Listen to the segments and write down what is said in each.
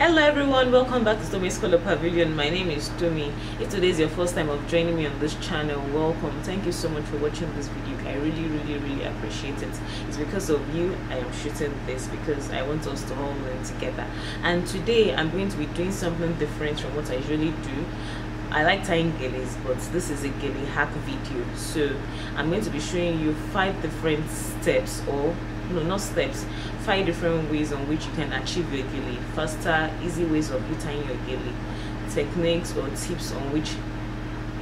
Hello everyone, welcome back to Tomi's Color Pavilion. My name is Tomi. If today is your first time of joining me on this channel, welcome. Thank you so much for watching this video. I really appreciate it. It's because of you I am shooting this, because I want us to all learn together. And today I'm going to be doing something different from what I usually do. I like tying geles, but this is a gele hack video. So I'm going to be showing you 5 different steps, or no, not steps, 5 different ways on which you can achieve your gele faster, easy ways of you tying your gele, techniques or tips on which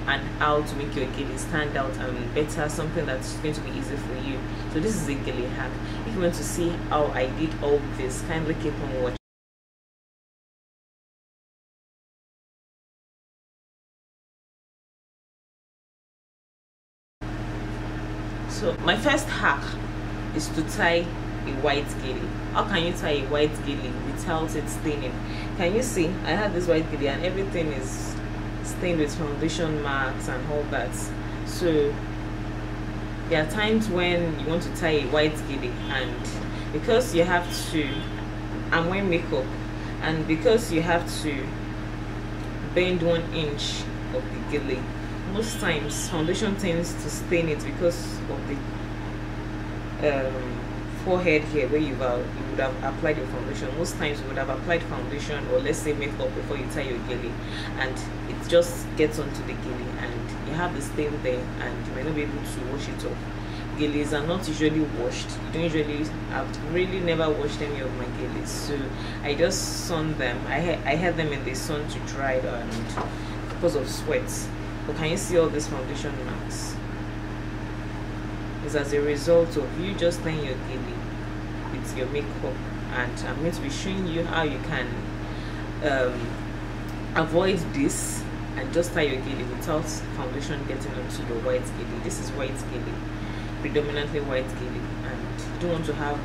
and how to make your gele stand out and better, something that's going to be easy for you. So this is a gele hack. If you want to see how I did all this, kindly keep on watching. So my first hack is to tie a white gele. How can you tie a white gele without it staining? Can you see I have this white gele and everything is stained with foundation marks and all that. So there are times when you want to tie a white gele, and because you have to, I'm wearing makeup, and because you have to bend 1 inch of the gele, most times foundation tends to stain it because of the forehead here where you would have applied your foundation. Most times you would have applied foundation, or let's say makeup, before you tie your gele, and it just gets onto the gele and you have the stain there and you might not be able to wash it off. Geles are not usually washed. You don't usually, I've really never washed any of my geles, so I just sun them. I had them in the sun to dry, and because of sweat. But can you see all these foundation marks? It's as a result of you just tying your gele with your makeup, and I'm going to be showing you how you can avoid this and just tie your gele without foundation getting onto your white gele. This is white gele, predominantly white gele, and you don't want to have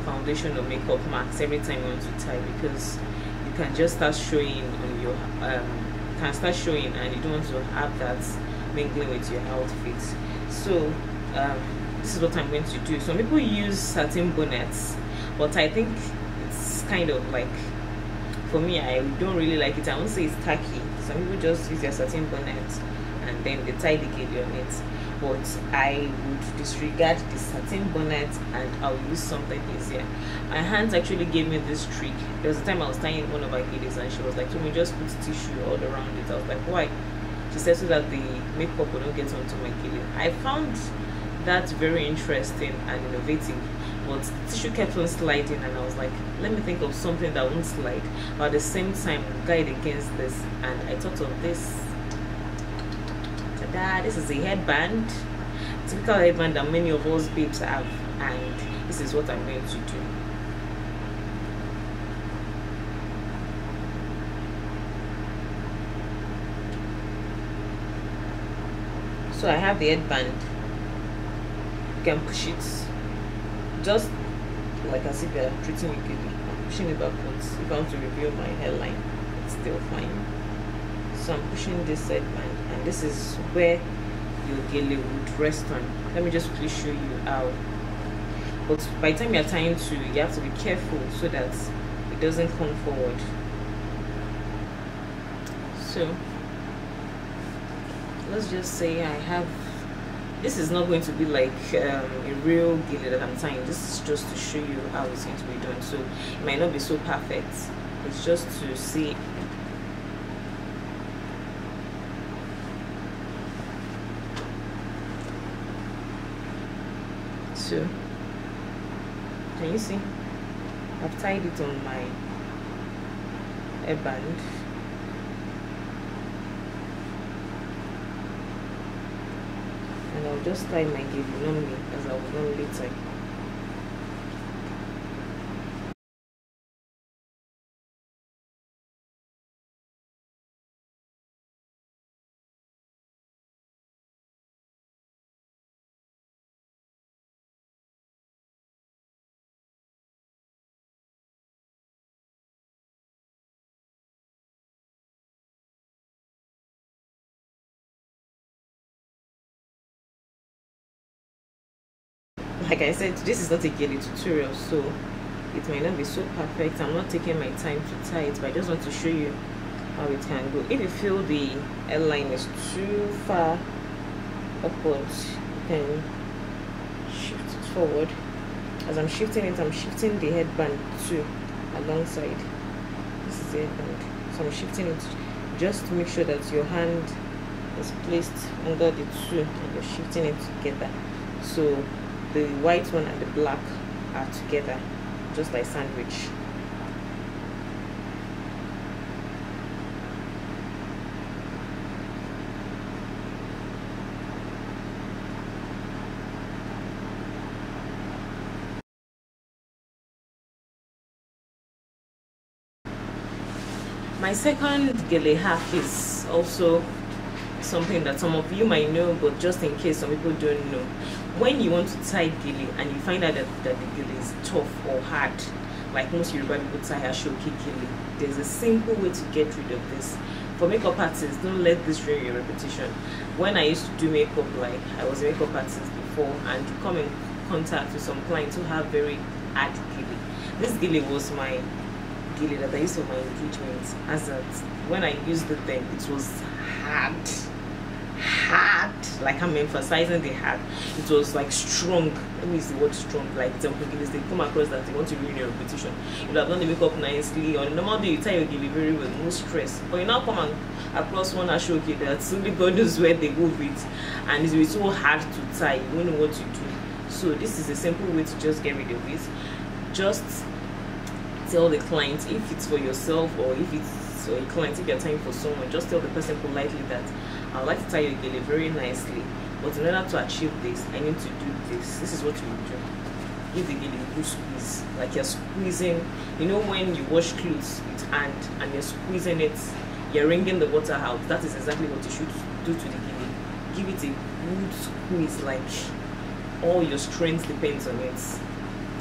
foundation or makeup marks every time you want to tie, because you can just start showing on your and you don't want to have that mingling with your outfit. So this is what I'm going to do. Some people use satin bonnets, but I think it's kind of like, for me, I don't really like it. I won't say it's tacky. Some people just use their satin bonnet and then they tie the gele on it, but I would disregard the satin bonnet and I'll use something easier. My aunt actually gave me this trick. There was a time I was tying one of our geles and she was like, "Can we just put tissue all around it?" I was like, "Why?" She said, "So that the makeup will not get onto my gele." I found that very interesting and innovative, but the tissue kept on sliding and I was like, let me think of something that won't slide but at the same time guide against this, and I thought of this. Ta-da! This is a headband, typical headband that many of us babes have, and this is what I'm going to do. So I have the headband. You can push it just like as if you're treating your gele. I'm pushing it backwards. If I want to reveal my hairline, it's still fine. So I'm pushing this headband, and this is where your gele would rest on. Let me just quickly show you how. But by the time you're tying to, you have to be careful so that it doesn't come forward. So let's just say I have, this is not going to be like a real gele that I'm tying. This is just to show you how it's going to be done. So it might not be so perfect. It's just to see. So can you see? I've tied it on my hairband. And I'll just tie my gele normally as I would normally tie. Like I said, this is not a gele tutorial, so it might not be so perfect. I'm not taking my time to tie it, but I just want to show you how it can go. If you feel the hairline is too far upwards, you can shift it forward. As I'm shifting it, I'm shifting the headband too alongside. This is the headband, so I'm shifting it. Just make sure that your hand is placed under the two and you're shifting it together, so the white one and the black are together, just like sandwich. My second gele hack is also something that some of you might know, but just in case some people don't know. When you want to tie gele and you find out that the gele is tough or hard, like most Yoruba people tie Asooke gele, there's a simple way to get rid of this. For makeup artists, don't let this ruin your reputation. When I used to do makeup, like I was a makeup artist before, and you come in contact with some clients who have very hard gele. This gele was my gele that I used for my engagement, as that when I used it then, it was hard, like I'm emphasizing the hard. It was like strong. Let me use the word strong. Like some geles, they come across that they want to ruin your reputation. You have done the makeup nicely, on a normal day you tie your gele very well, no stress, but you now come across one Asooke that only God knows where they go with, and it's so hard to tie, you don't know what to do. So this is a simple way to just get rid of it. Just tell the client, if it's for yourself or if it's for a client, if you're tying for someone, just tell the person politely that I would like to tie your gele very nicely, but in order to achieve this, I need to do this. This is what you will do. Give the gele a good squeeze, like you're squeezing. You know when you wash clothes with hand and you're squeezing it, you're wringing the water out. That is exactly what you should do to the gele. Give it a good squeeze, like all your strength depends on it.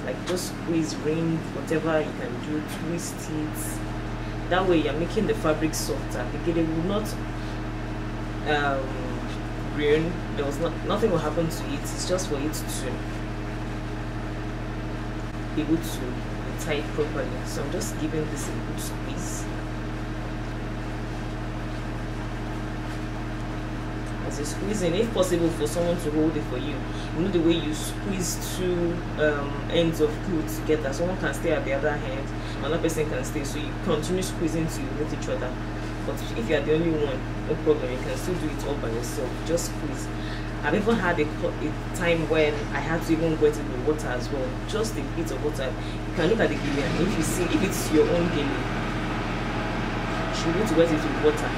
Like just squeeze, wring, whatever you can do, twist it. That way you're making the fabric softer. The gele will not ruin. Nothing will happen to it. It's just for it to be able to be tied properly. So I'm just giving this a good squeeze. As you're squeezing, if possible for someone to hold it for you. You know the way you squeeze two ends of clothes together, someone can stay at the other hand, another person can stay, so you continue squeezing to with each other. But if you are the only one, no problem, you can still do it all by yourself. Just squeeze. I've even had a time when I had to even wet it with water as well, just a bit of water. You can look at the gele, and if you see, if it's your own gele, you should need to wet it with water.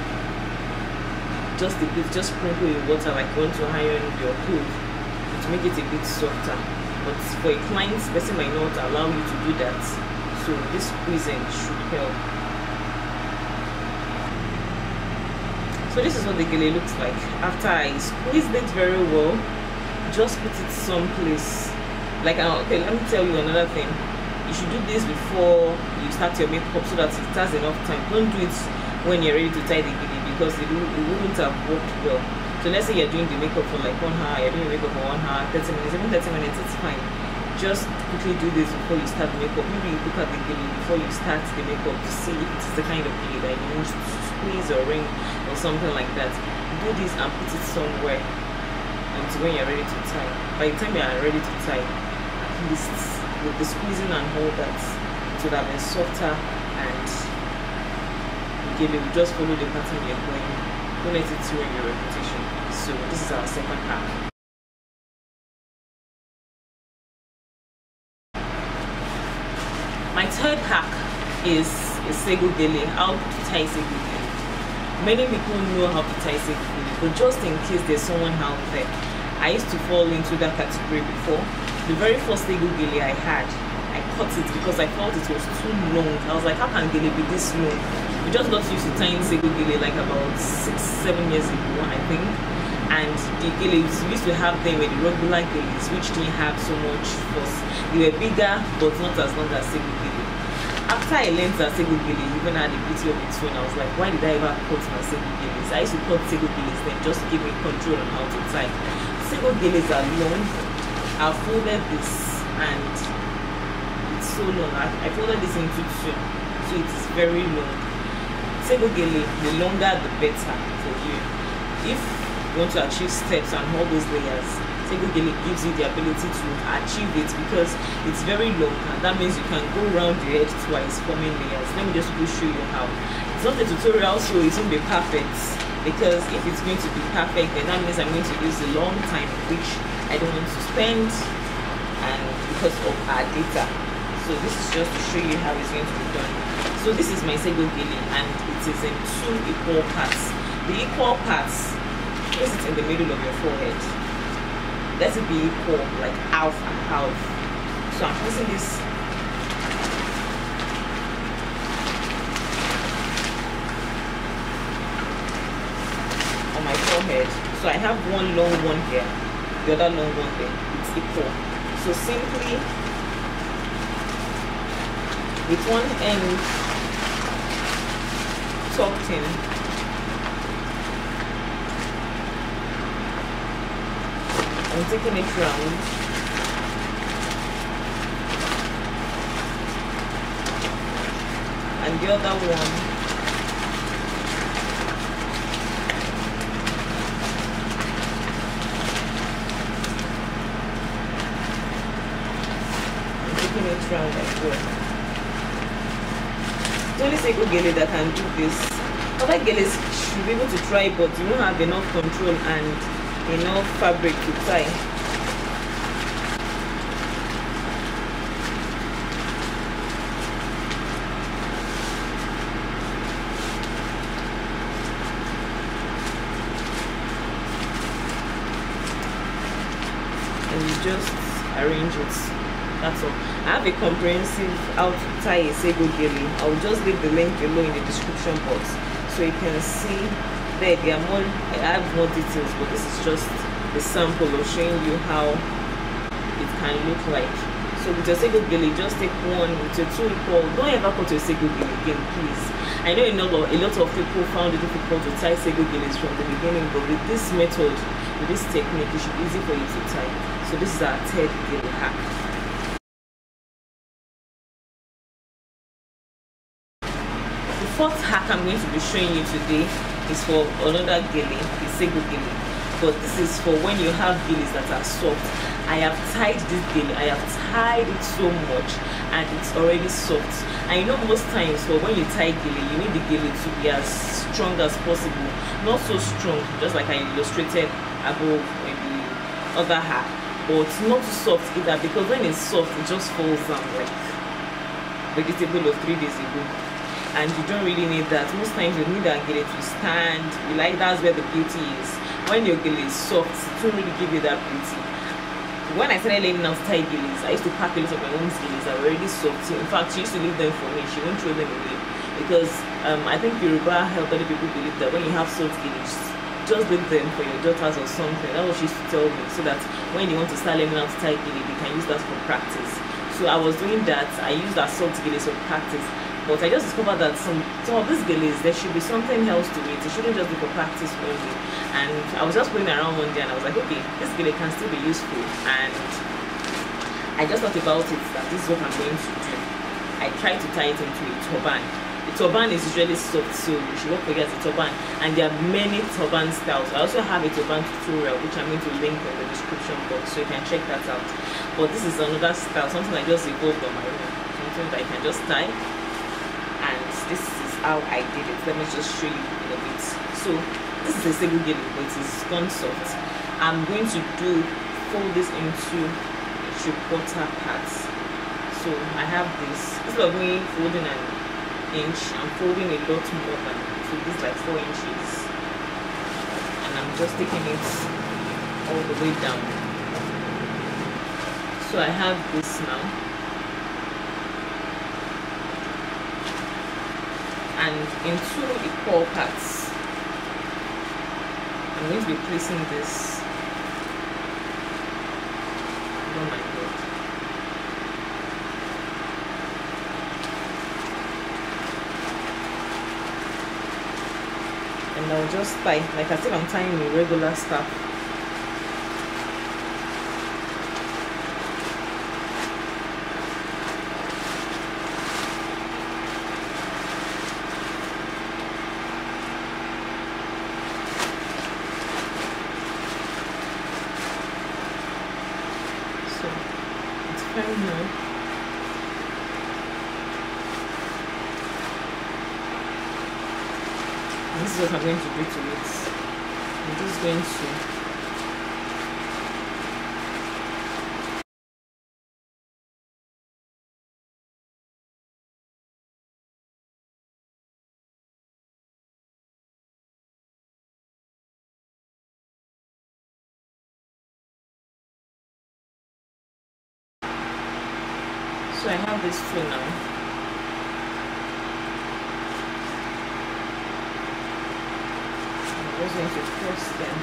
Just a bit, just sprinkle in water like you want to iron your clothes to make it a bit softer. But for a client, person might not allow you to do that, so this squeezing should help. So this is what the gele looks like after I squeezed it very well. Just put it someplace. Like okay, let me tell you another thing. You should do this before you start your makeup so that it has enough time. Don't do it when you're ready to tie the gele, because it wouldn't have worked well. So let's say you're doing the makeup for like 1 hour, you're doing the makeup for 1 hour, 30 minutes, even 30 minutes, it's fine. Just quickly do this before you start the makeup. Maybe you look at the gele before you start the makeup to see if it's the kind of gele that you want to squeeze or ring or something like that. Do this and put it somewhere until when you're ready to tie. By the time you are ready to tie, at least with the squeezing and all that, it would have been softer, and gele will just follow the pattern you're going. Don't let it ruin your reputation. So this is our second hack. My third hack is Sego Gele, how to tie Sego Gele. Many people know how to tie Sego Gele, but just in case there's someone out there, I used to fall into that category before. The very first Sego Gele I had, I cut it because I felt it was too long. I was like, how can gele be this long? We just got used to tying Sego Gele like about 6-7 years ago, I think. And the geles, we used to have them with the regular geles, which didn't have so much force. They were bigger, but not as long as Sego Gele. After I learned that Sego Gele even had a beauty of its own, I was like, why did I ever cut my Sego Geles? I used to cut Sego Geles then just to give me control on how to tie. Sego Geles are long. I folded this and it it's so long. I folded this into two, so it is very long. Sego Gele, the longer the better for you. If you want to achieve steps and all those layers, Sego Gele gives you the ability to achieve it because it's very long, and that means you can go around your head twice forming layers. Let me just go show you how. It's not a tutorial, so it won't be perfect, because if it's going to be perfect, then that means I'm going to use a long time, which I don't want to spend, and because of our data. So this is just to show you how it's going to be done. So this is my Sego Gele, and it is in two equal parts. The equal parts, place it in the middle of your forehead. Let it be equal, like half and half. So I'm placing this on my forehead. So I have one long one here, the other long one there. It's equal. So simply, with one end tucked in, I'm taking it round, and the other one I'm taking it round as well. It's only Sego Gele that can do this. Other geles should be able to try, but you won't have enough control and enough fabric to tie. And you just arrange it. That's all. I have a comprehensive how to tie a Sego Gele. I will just leave the link below in the description box so you can see. There are more, I have more details, but this is just a sample of showing you how it can look like. So with your Sego Gele, just take one with your two equal. Don't ever cut your Sego Gele again, please. I know a lot of people found it difficult to tie Sego Geles from the beginning, but with this method, with this technique, it should be easy for you to tie. So this is our third Gele hack. The fourth hack I'm going to be showing you today is for another Gele, the Sego Gele. But this is for when you have geles that are soft. I have tied this Gele, I have tied it so much and it's already soft. I know most times for when you tie Gele, you need the Gele to be as strong as possible. Not so strong, just like I illustrated above in the other hack, but not too soft either, because when it's soft, it just falls down like vegetable of 3 days ago. And you don't really need that. Most times you need a Gele to stand. You like, that's where the beauty is. When your Gele is soft, it won't really give you that beauty. When I started learning how to tie geles, I used to pack a lot of my mom's geles that were already soft. In fact, she used to leave them for me. She won't throw them away, because I think Yoruba help other people believe that when you have soft geles, just leave them for your daughters or something. That's what she used to tell me, so that when they want to start learning how to tie gele, they can use that for practice. So I was doing that. I used that soft geles for practice. But I just discovered that some of these geles, there should be something else to it. It shouldn't just be for practice only. And I was just playing around one day and I was like, okay, this Gele can still be useful. And I just thought about it, that this is what I'm going to do. I tried to tie it into a turban. The turban is usually soft, so you should work for it as a turban. And there are many turban styles. I also have a turban tutorial, which I'm going to link in the description box, so you can check that out. But this is another style, something I just evolved on my own. Something that I can just tie. And this is how I did it. Let me just show you in a bit. So this is a Sego Gele, but it is gone soft. I'm going to fold this into 3/4 parts. So I have this. Instead of me folding an inch, I'm folding a lot more than, so this is like 4 inches. And I'm just taking it all the way down. So I have this now. And in 2 equal parts, I'm going to be placing this. Oh my god. And I'll just tie, like as if I'm tying a regular stuff. time now. This is what I'm going to do to it. I'm just going to so I have this two now. I'm just going to press them.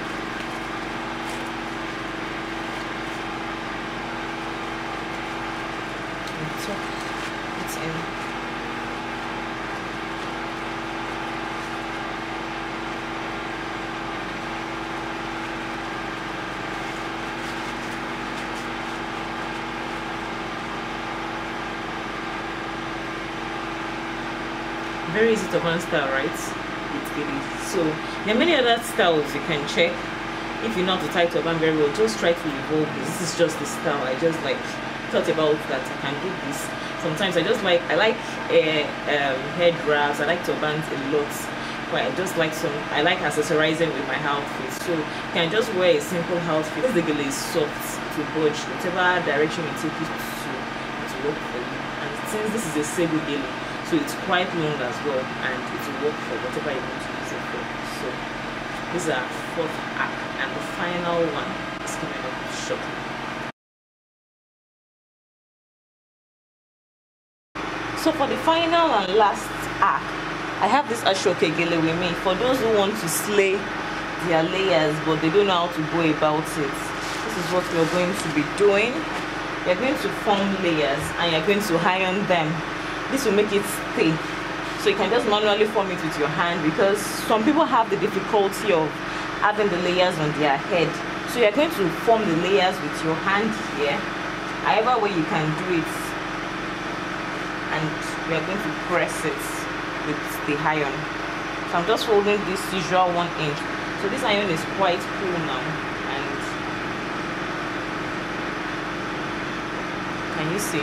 And tuck it in. Very easy to learn style, right? It's really so. There are many other styles you can check. If you know how to tie turban very well, just try to evolve this. This is just the style I just like thought about that I can do this. Sometimes I like head wraps. I like turbans a lot. But I like accessorizing with my outfit. So you can just wear a simple outfit. This gele is soft to budge, whatever direction you take it to work for you. And since this is a Sego Gele, so it's quite long as well, and it will work for whatever you want to use it for. So this is our fourth arc, and the final one is coming up shortly. So for the final and last arc, I have this Asooke Gele with me. For those who want to slay their layers but they don't know how to go about it, this is what we're going to be doing. You're going to form layers and you're going to iron them. This will make it stay, so you can just manually form it with your hand, because some people have the difficulty of having the layers on their head. So you're going to form the layers with your hand here, however way you can do it, and we are going to press it with the iron. So I'm just holding this usual 1 inch. So this iron is quite cool now, and can you see?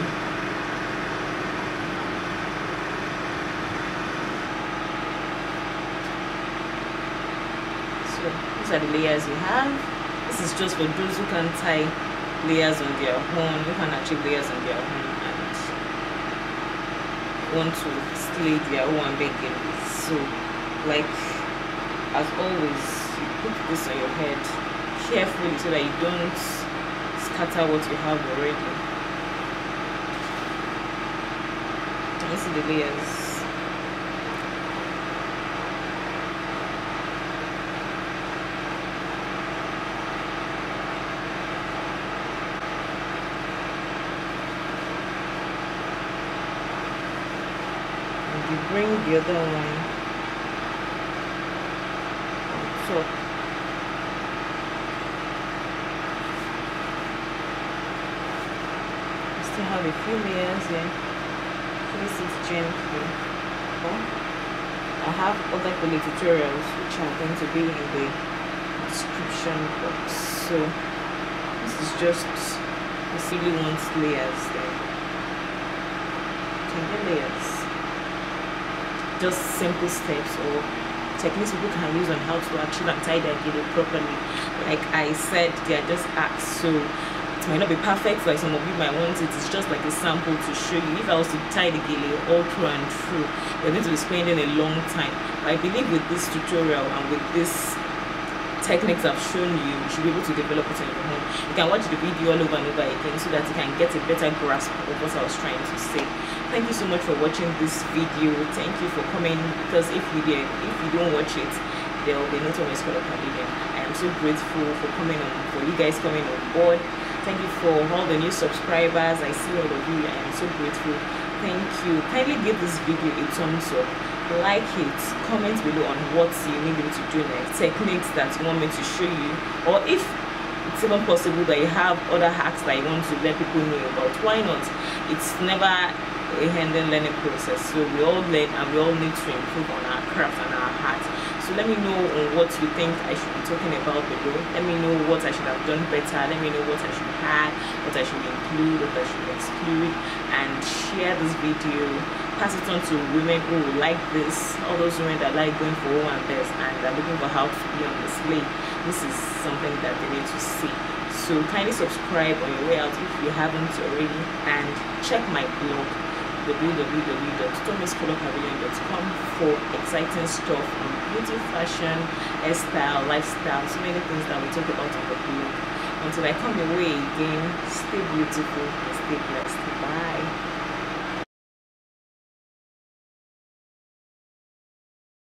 These are the layers you have. This is just for those who can tie layers on their own, who can achieve layers on their own and want to slay their own baking. So, like as always, you put this on your head carefully so that you don't scatter what you have already. Can you see the layers? You bring the other one on top. I still have a few layers here. Place it gently. I have other gele tutorials which are going to be in the description box. So this is just the silly ones layers there. 10 layers. Just simple steps or techniques people can use on how to achieve and tie their gele properly. Like I said, they are just acts, so it might not be perfect like some of you might want it. It's just like a sample to show you. If I was to tie the gele all through and through, you're going to be spending a long time. But I believe with this tutorial and with this techniques I've shown you, you should be able to develop it on your own. You can watch the video all over and over again so that you can get a better grasp of what I was trying to say. Thank you so much for watching this video. Thank you for coming, because if you don't watch it, there will be no time it's called a pavilion. I am so grateful for you guys coming on board. Thank you for all the new subscribers. I see all of you. I am so grateful. Thank you. Kindly give this video a thumbs up, like it, comment below on what you need me to do next, techniques that you want me to show you, or if it's even possible that you have other hacks that you want to let people know about. Why not? It's never a ending learning process, so we all learn and we all need to improve on our craft and our art. So So let me know on what you think I should be talking about below. Let me know what I should have done better. Let me know what I should add, what I should include, what I should exclude, and share this video. Pass it on to women who like this, all those women that like going for one best and are looking for how to be on display. This is something that they need to see. So kindly subscribe on your way out if you haven't already, and check my blog www.tomiscolorpavilion.com for exciting stuff on beauty, fashion, hairstyle, lifestyle, so many things that we talk about on the blog. Until I come your way again, stay beautiful and stay blessed. Bye.